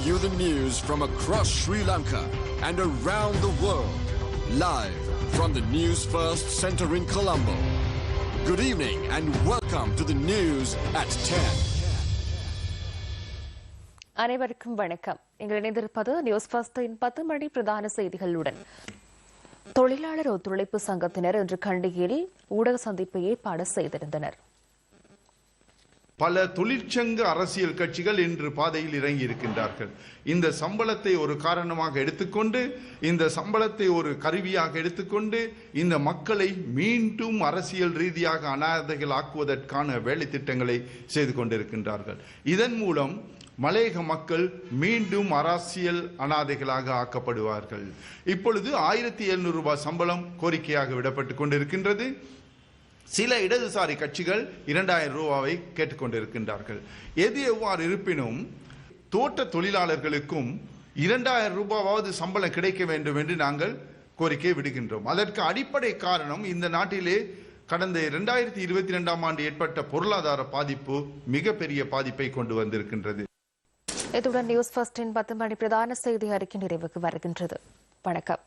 you the news from across Sri Lanka and around the world. Live from the News First Center in Colombo. Good evening and welcome to the news at 10. அனைவருக்கும் வணக்கம். நீங்கள் இணைந்திருப்பது news ஃபர்ஸ்டின் 10 மணி பிரதான செய்திகளுடன். தொழிலாளர் ஒத்துழைப்பு சங்கத்தினர் இன்று கண்டியில் ஊடக சந்திப்பை ஏற்பாடு செய்திருந்தனர். பல தொழிற்சங்க அரசியல் கட்சிகள் இன்று பாதையில் இறங்கி இருக்கின்றார்கள். இந்த சம்பளத்தை ஒரு காரணமாக எடுத்துக்கொண்டு, இந்த சம்பளத்தை ஒரு கருவியாக எடுத்துக்கொண்டு இந்த மக்களை மீண்டும் அரசியல் ரீதியாக அனாதைகள் ஆக்குவதற்கான வேலை திட்டங்களை செய்து கொண்டிருக்கின்றார்கள். இதன் மூலம் மலையக மக்கள் மீண்டும் அரசியல் அனாதைகளாக ஆக்கப்படுவார்கள். இப்பொழுது 1700 ரூபாய் சம்பளம் கோரிக்கையாக விடப்பட்டுக் கொண்டிருக்கின்றது. சில இடதுசாரி கட்சிகள் 2000 ரூபாவை கேட்டுக்கொண்டிருக்கின்றார்கள். எது எவ்வாறு இருப்பினும் தோட்ட தொழிலாளர்களுக்கும் 2000 ரூபாவது சம்பளம் கிடைக்க வேண்டும் என்று நாங்கள் கோரிக்கை விடுகின்றோம். அதற்கு அடிப்படை காரணம், இந்த நாட்டிலே கடந்த 2022ஆம் ஆண்டு ஏற்பட்ட பொருளாதார பாதிப்பு மிகப்பெரிய பாதிப்பை கொண்டு வந்திருக்கின்றது. இத்துடன் நியூஸ் ஃபர்ஸ்டின் 10 மணி பிரதான செய்தி அறிக்கை நிறைவுக்கு வருகின்றது. வணக்கம்.